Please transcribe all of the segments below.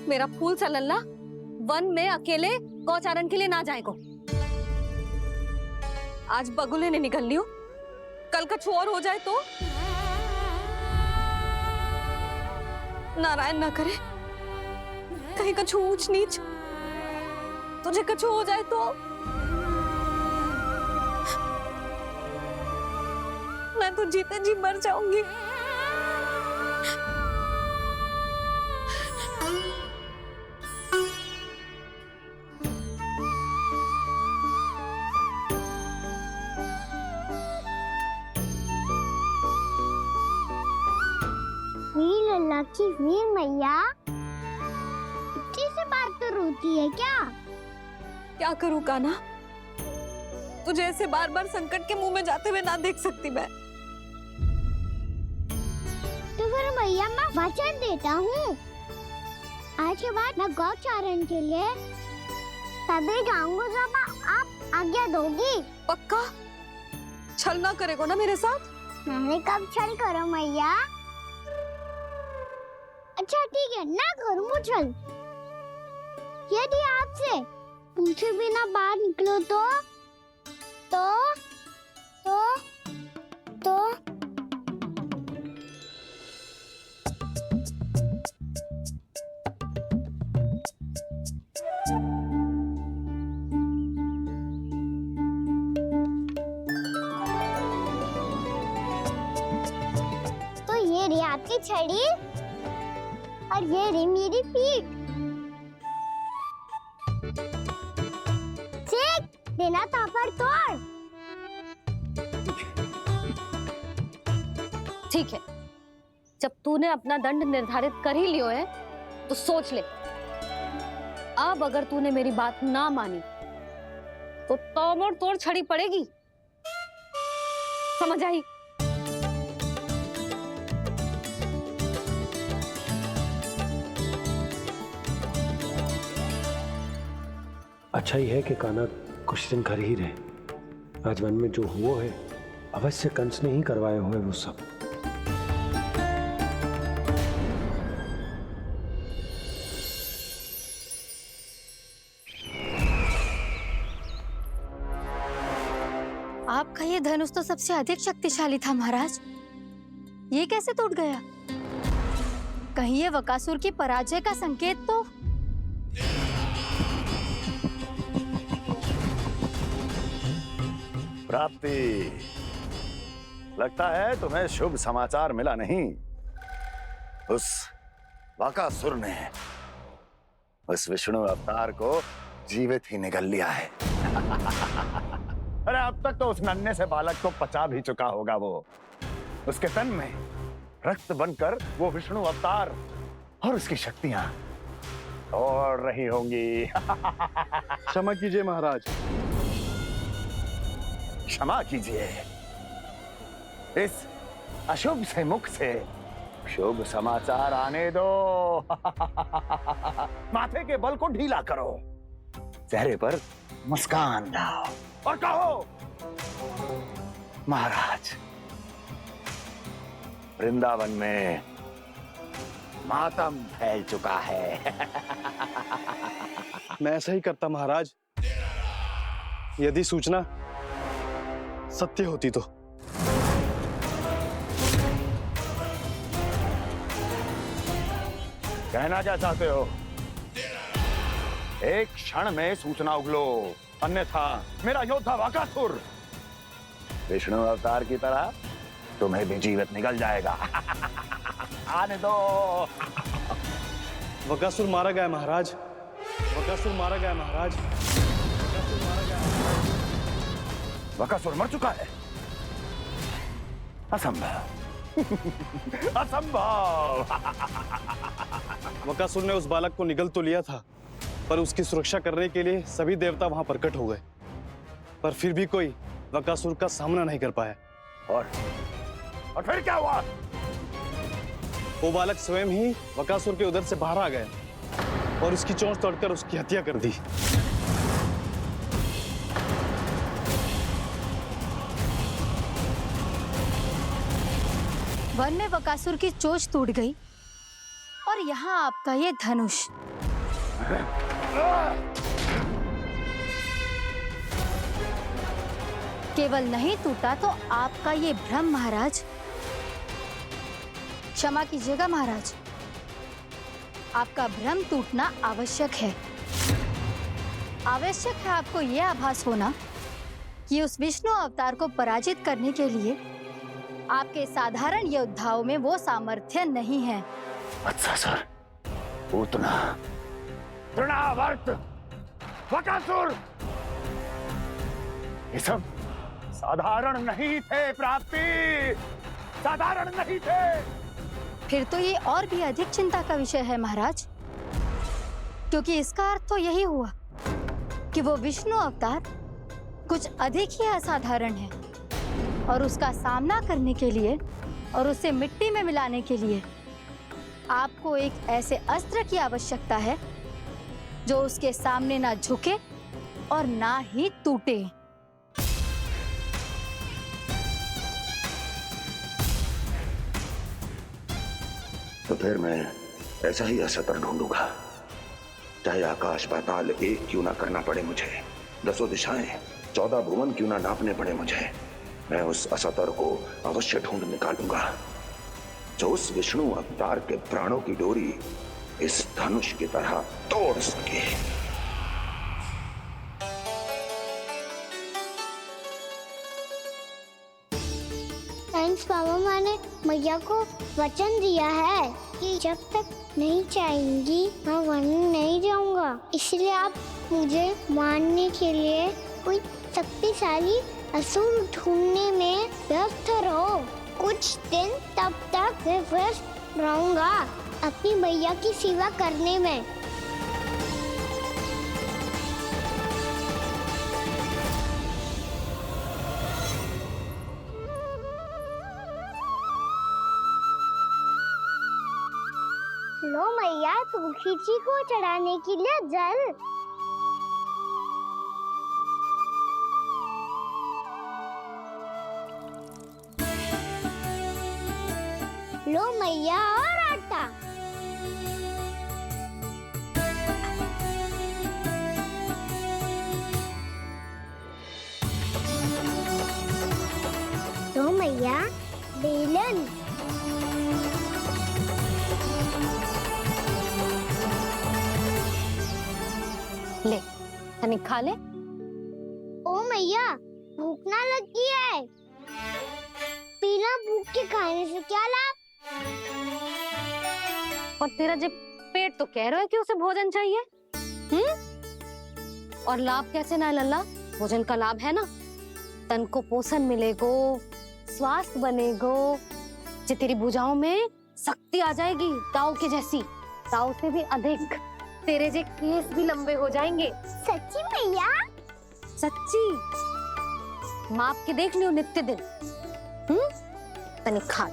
मेरा फूल सा लल्ला वन में अकेले गौचारण के लिए ना जाए को। आज बगुले ने निकल लियो, कल कछु और हो जाए तो। नारायण ना करे, कहीं कछु ऊंच नीच तुझे कछु हो जाए तो। मैं तो जीते जी मर जाऊंगी। वीर लल्ला की वीर मैया इतनी से बात तो रोती है क्या? क्या करूं कान्हा, तुझे ऐसे बार बार संकट के मुंह में जाते हुए ना देख सकती मैं। तो फिर मैया मैं वचन देता हूँ, आज के बाद मैं गौचारण के लिए तभी जाऊंगा जब आप आज्ञा दोगी। पक्का? छल ना करेगा ना मेरे साथ? मैंने कब छल करो मैया? अच्छा ठीक है, ना करूँ छल। यदि आपसे पूछे बिना बाहर निकलो तो ये रही आपकी छड़ी और ये रही मेरी पीठ। देना तापर तोड़। ठीक है, जब तूने अपना दंड निर्धारित कर ही लियो है तो सोच ले, अब अगर तूने मेरी बात ना मानी तो तोड़ तोड़ छड़ी पड़ेगी, समझ आई? अच्छा ही है कि कान्हा कुछ दिन घर ही रहे। आज वन में जो हुआ है अवश्य कंस ने ही करवाए हुए वो सब। आपका ये धनुष तो सबसे अधिक शक्तिशाली था महाराज, ये कैसे टूट गया? कहीं ये बकासुर की पराजय का संकेत तो? प्राप्ति, लगता है तुम्हें शुभ समाचार मिला नहीं। उस बकासुर ने उस विष्णु अवतार को जीवित ही निगल लिया है। अरे अब तक तो उस नन्हे से बालक को पचा भी चुका होगा वो। उसके तन में रक्त बनकर वो विष्णु अवतार और उसकी शक्तियां दौड़ रही होंगी। क्षमा कीजिए महाराज। क्षमा कीजिए, इस अशुभ से मुख से शुभ समाचार आने दो। माथे के बल को ढीला करो, चेहरे पर मुस्कान लाओ और कहो, महाराज, वृंदावन में मातम फैल चुका है। मैं ऐसा ही करता महाराज, यदि सूचना सत्य होती तो। कहना क्या चाहते हो? एक क्षण में सूचना उगलो, अन्यथा मेरा योद्धा बकासुर विष्णु अवतार की तरह तुम्हें भी जीवित निकल जाएगा। आने दो। बकासुर मारा गया महाराज, बकासुर मारा गया महाराज, बकासुर मारा गया। बकासुर मर चुका है? असंभव। असंभव। बकासुर ने उस बालक को निगल तो लिया था, पर उसकी सुरक्षा करने के लिए सभी देवता वहां प्रकट हो गए, पर फिर भी कोई बकासुर का सामना नहीं कर पाया। और फिर क्या हुआ? वो बालक स्वयं ही बकासुर के उदर से बाहर आ गया और उसकी चोंच तोड़कर उसकी हत्या कर दी। वन में बकासुर की चोंच टूट गई और यहाँ आपका ये धनुष। केवल नहीं टूटा तो आपका ये भ्रम महाराज, क्षमा कीजिएगा महाराज, आपका भ्रम टूटना आवश्यक है। आवश्यक है आपको यह आभास होना कि उस विष्णु अवतार को पराजित करने के लिए आपके साधारण योद्धाओं में वो सामर्थ्य नहीं है। वत्सासुर, पूतना, तृणावर्त, बकासुर, ये सब साधारण नहीं थे प्राप्ति, साधारण नहीं थे। फिर तो ये और भी अधिक चिंता का विषय है महाराज, क्योंकि इसका अर्थ तो यही हुआ कि वो विष्णु अवतार कुछ अधिक ही असाधारण है और उसका सामना करने के लिए और उसे मिट्टी में मिलाने के लिए आपको एक ऐसे अस्त्र की आवश्यकता है जो उसके सामने ना झुके और ना ही टूटे। तो फिर मैं ऐसा ही अस्त्र ढूंढूंगा, चाहे आकाश पाताल एक क्यों ना करना पड़े मुझे, 10 दिशाएं 14 भुवन क्यों ना नापने पड़े मुझे, मैं उस अस्त्र को अवश्य ढूंढ निकालूंगा जो उस विष्णु अवतार के प्राणों की डोरी इस धनुष की तरह तोड़ सके। थैंक्स पापा, मैंने मैया को वचन दिया है कि जब तक नहीं चाहेंगी मैं वन नहीं जाऊंगा, इसलिए आप मुझे मारने के लिए कोई शक्तिशाली असुर ढूंढने में व्यस्त रहो। कुछ दिन तब तक मैं व्यस्त रहूंगा अपनी मैया की सेवा करने में। लो मैया, तुलसी जी को चढ़ाने के लिए जल। लो मैया, और आटा। लो मैया, बेलन। ले तनिक खा ले। ओ मैया, भूख ना लगी है। बिना भूख के खाने से क्या लाभ? और तेरा जब पेट तो कह रहा है कि उसे भोजन चाहिए, और लाभ कैसे ना लल्ला? भोजन का लाभ है ना, तन को पोषण मिलेगो, स्वास्थ्य बनेगो, जे तेरी भुजाओं में शक्ति आ जाएगी ताऊ के जैसी, ताऊ से भी अधिक। तेरे जे केस भी लंबे हो जाएंगे। सच्ची मैया? सच्ची, माप के देख लियो नित्य दिन। तनिक खा।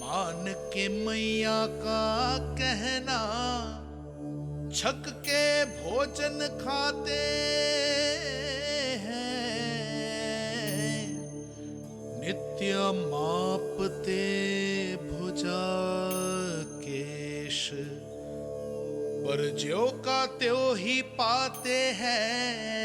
मान के मैया का कहना, छक के भोजन खाते हैं, नित्य मापते भुजा केश, पर ज्यों का त्यों ही पाते हैं।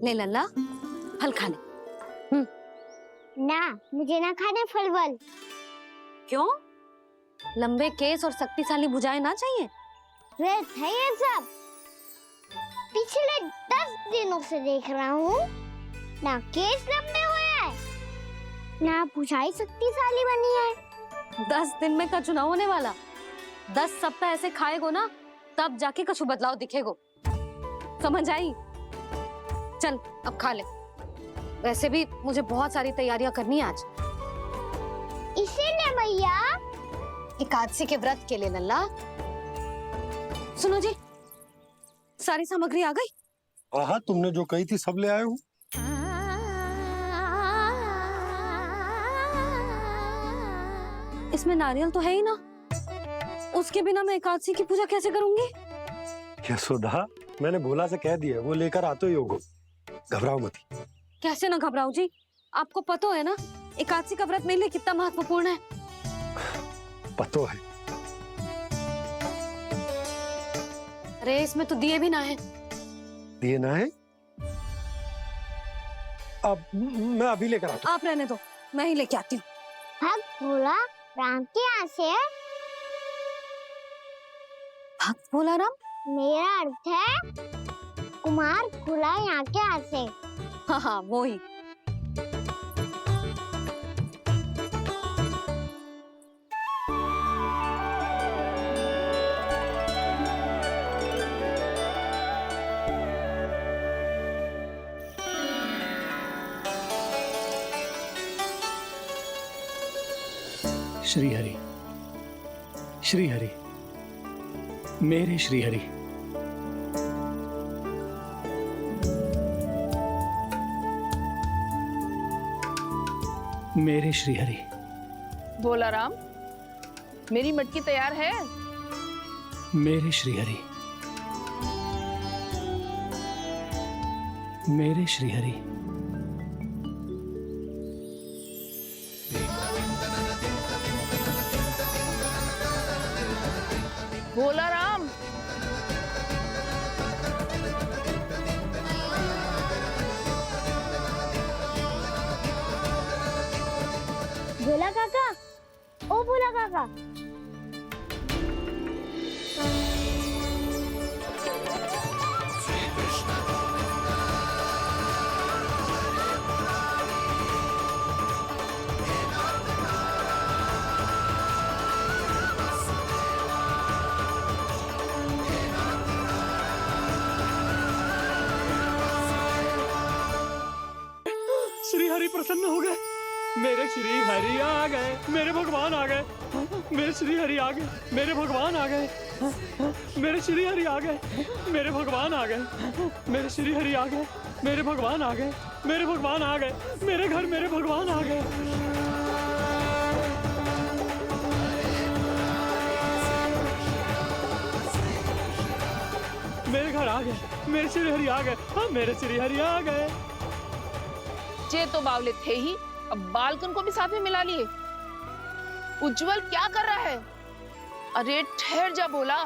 ले लल्ला, फल खा ले। ना, मुझे ना खाने फल वल। क्यों? लंबे केस और शक्तिशाली भुजाएं ना चाहिए? व्यर्थ है ये सब। पिछले 10 दिनों से देख रहा हूँ, ना केस लंबे हुए हैं, ना भुजाएं शक्तिशाली बनी है। 10 दिन में का चुनाव होने वाला, 10 सप्ताह ऐसे खाएगो ना, तब जाके कुछ बदलाव दिखेगो। समझ आई? चल अब खा ले। वैसे भी मुझे बहुत सारी तैयारियां करनी है आज। इसीलिए भैया एकादशी के व्रत के लिए लल्ला। सुनो जी, सारी सामग्री आ गई? हाँ, तुमने जो कही थी सब ले आए हूँ। इसमें नारियल तो है ही ना, उसके बिना मैं एकादशी की पूजा कैसे करूंगी? यशोदा, मैंने भोला से कह दिया, वो लेकर आते ही होगो। घबराओ मत। कैसे ना घबराऊं जी, आपको पता है ना एकादशी का व्रत मेरे लिए कितना महत्वपूर्ण है। पतो है। अरे इसमें तो दिए भी ना है। दिए ना है? अब मैं अभी लेकर आता हूँ। आप रहने दो, मैं ही लेके आती हूँ। भक्त भोला राम के यहाँ से है? भक्त भोला राम? मेरा अर्थ है कुमार भोला यहाँ के यहाँ से। हाँ हाँ, वो ही। श्री हरि, श्री हरि, मेरे श्री हरि। मेरे श्री हरि। भोला राम, मेरी मटकी तैयार है? मेरे श्री हरि। मेरे श्री हरि। भोला राम, भोला काका, ओ भोला काका। श्री हरि प्रसन्न हो गए। मेरे श्री हरि आ गए, मेरे भगवान आ गए। मेरे श्री हरि आ गए, मेरे भगवान आ गए। मेरे श्री हरि आ गए, मेरे भगवान आ गए। मेरे श्री हरि आ गए, मेरे भगवान आ गए। मेरे भगवान आ गए, मेरे घर मेरे भगवान आ गए। मेरे घर आ गए, मेरे श्री हरि आ गए। हाँ, मेरे श्री हरि आ गए। जे तो बावले थे ही, अब बालकन को भी साथ में मिला लिए। उज्जवल क्या कर रहा है? अरे ठहर जा भोला।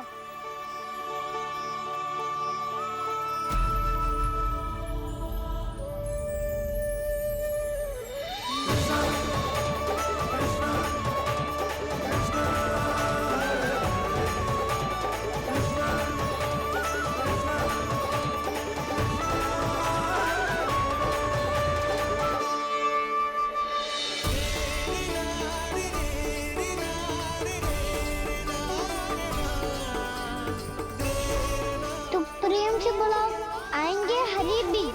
तो प्रेम से बुलाओ, आएंगे हरि भी।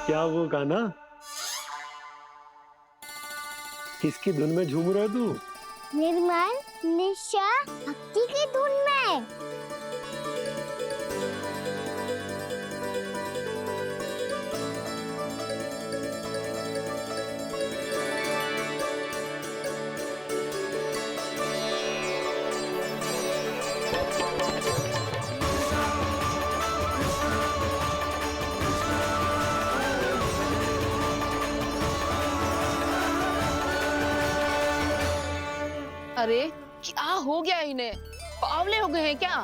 क्या वो गाना? किसकी धुन में झूम रहा तू? निर्मल निशा भक्ति की धुन में। अरे क्या हो गया इन्हें? बावले हो गए हैं क्या?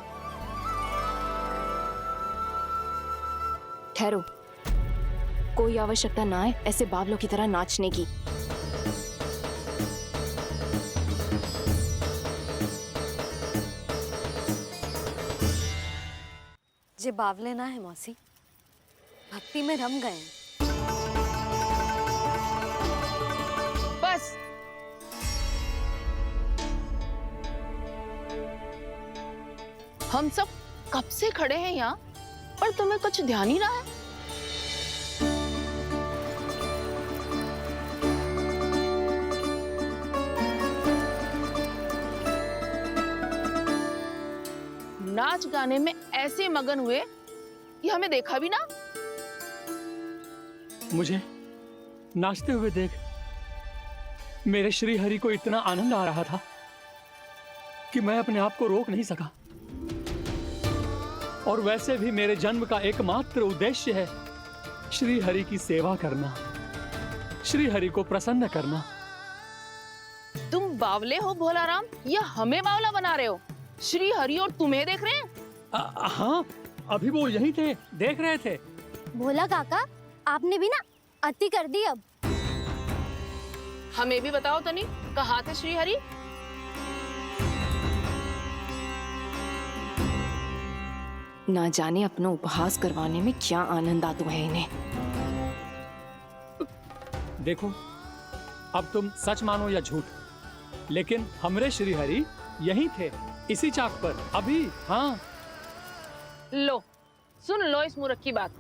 ठहरो, कोई आवश्यकता ना है ऐसे बावलों की तरह नाचने की। जे बावले ना है मौसी, भक्ति में रम गए हैं। बस हम सब कब से खड़े हैं यहाँ, पर तुम्हें कुछ ध्यान ही ना है। नाच गाने में ऐसे मगन हुए कि हमें देखा भी ना। मुझे नाचते हुए देख मेरे श्री हरि को इतना आनंद आ रहा था कि मैं अपने आप को रोक नहीं सका। और वैसे भी मेरे जन्म का एकमात्र उद्देश्य है श्री हरि की सेवा करना, श्री हरि को प्रसन्न करना। तुम बावले हो भोलाराम, या हमें बावला बना रहे हो? श्री हरि और तुम्हें देख रहे हैं? हाँ, अभी वो यहीं थे, देख रहे थे। भोला काका, आपने भी ना अति कर दी अब। हमें भी बताओ तनी, कहाँ थे श्री हरि? ना जाने अपना उपहास करवाने में क्या आनंद आता है इन्हें। देखो, अब तुम सच मानो या झूठ, लेकिन हमरे श्री हरि यहीं थे, इसी चाक पर अभी। हाँ, लो सुन लो इस मूर्ख की बात।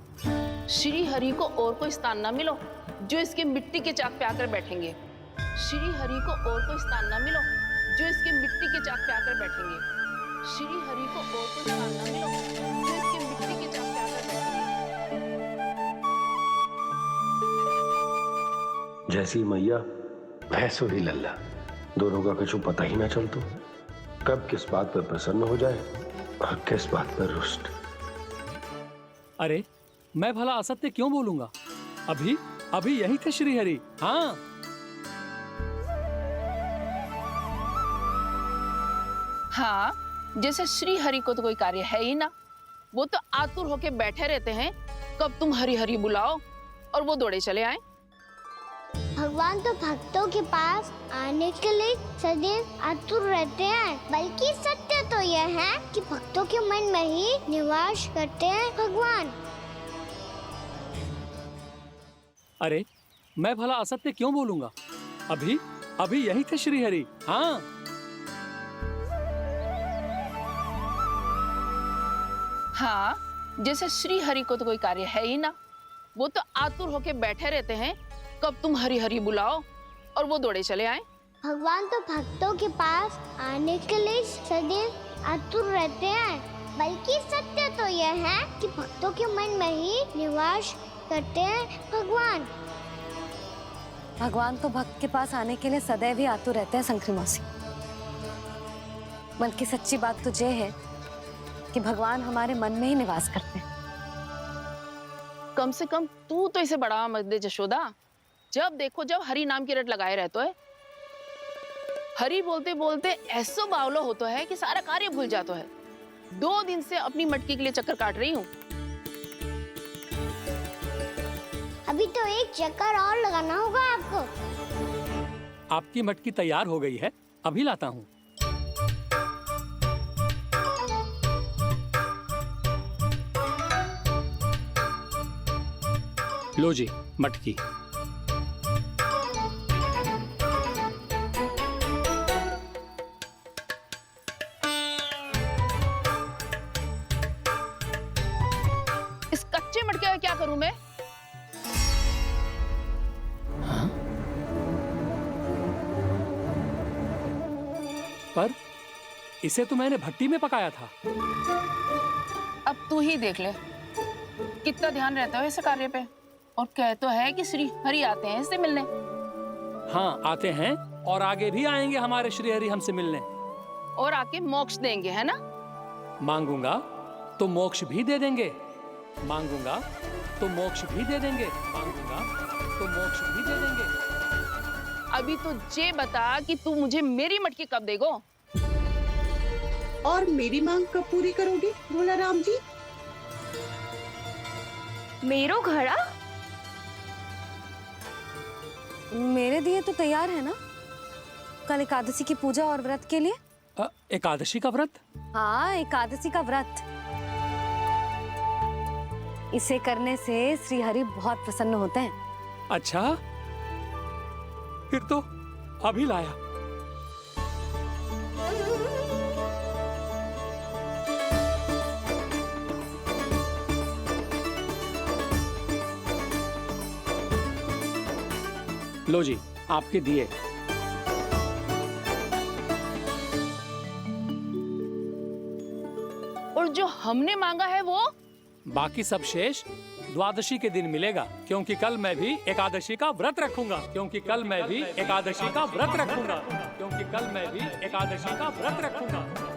श्री हरि को और कोई स्थान ना मिलो जो इसके मिट्टी के चाक पे आकर बैठेंगे। श्री हरि को और कोई स्थान ना मिलो जो इसके मिट्टी के चाक पे आकर बैठेंगे। श्री हरि को और कोई स्थान ना मिलो जो इसके मिट्टी के चाक पे आकर बैठेंगे। जैसी मैया भैंसो ही लल्ला, दोनों का कुछ पता ही ना चलतो, कब किस बात पर प्रसन्न हो जाए और किस बात पर रुष्ट। अरे मैं भला असत्य क्यों बोलूंगा? अभी अभी यही थे श्री हरि। हाँ, हाँ, जैसे श्री हरि को तो कोई कार्य है ही ना, वो तो आतुर होके बैठे रहते हैं कब तुम हरि हरि बुलाओ और वो दौड़े चले आए। भगवान तो भक्तों के पास आने के लिए सदैव आतुर रहते हैं, बल्कि सत्य तो यह है कि भक्तों के मन में ही निवास करते हैं भगवान। अरे मैं भला असत्य क्यों बोलूंगा? अभी अभी यही थे श्री हरि। हाँ, हाँ, जैसे श्री हरि को तो कोई कार्य है ही ना, वो तो आतुर होके बैठे रहते हैं कब तुम हरि हरि बुलाओ और वो दौड़े चले आए। भगवान तो भक्तों के पास आने के लिए सदैव आतुर रहते हैं, बल्कि सत्य तो यह है कि भक्तों के मन में ही निवास करते हैं भगवान। भगवान तो भक्त के पास आने के लिए सदैव ही आतुर रहते हैं शंकरी मौसी। बल्कि सच्ची बात तो ये है कि भगवान हमारे मन में ही निवास करते हैं। कम से कम तू तो इसे बढ़ावा मत दे जशोदा। जब देखो जब हरि नाम की रट लगाए रहते है। हरि बोलते बोलते ऐसो बावलो होता है कि सारा कार्य भूल जाता है। 2 दिन से अपनी मटकी के लिए चक्कर काट रही हूँ। अभी तो एक चक्कर और लगाना होगा आपको। आपकी मटकी तैयार हो गई है, अभी लाता हूँ। लो जी मटकी। इस कच्चे मटके का क्या करूं मैं? पर इसे तो मैंने भट्टी में पकाया था। अब तू ही देख ले कितना ध्यान रहता है इस कार्य पे। और कह तो है कि श्री हरि आते हैं इससे मिलने। हाँ, आते हैं और आगे भी आएंगे हमारे श्री हरि हमसे मिलने। और आके मोक्ष देंगे, है ना? मांगूंगा तो मोक्ष भी दे देंगे, मांगूंगा तो मोक्ष भी दे देंगे, मांगूंगा तो मोक्ष भी दे देंगे। अभी तो ये बता कि तू मुझे मेरी मटकी कब देगो? और मेरी मांग कब पूरी करोगे भोलाराम जी? मेरो घड़ा? मेरे दिए तो तैयार है ना, कल एकादशी की पूजा और व्रत के लिए। एकादशी का व्रत? हाँ, एकादशी का व्रत। इसे करने से श्री हरि बहुत प्रसन्न होते हैं। अच्छा, फिर तो अभी लाया। लो जी, आपके दिए। और जो हमने मांगा है वो? बाकी सब शेष द्वादशी के दिन मिलेगा, क्योंकि कल मैं भी एकादशी का व्रत रखूंगा। क्योंकि कल मैं भी एकादशी का व्रत रखूंगा। क्योंकि कल मैं भी एकादशी का व्रत रखूंगा।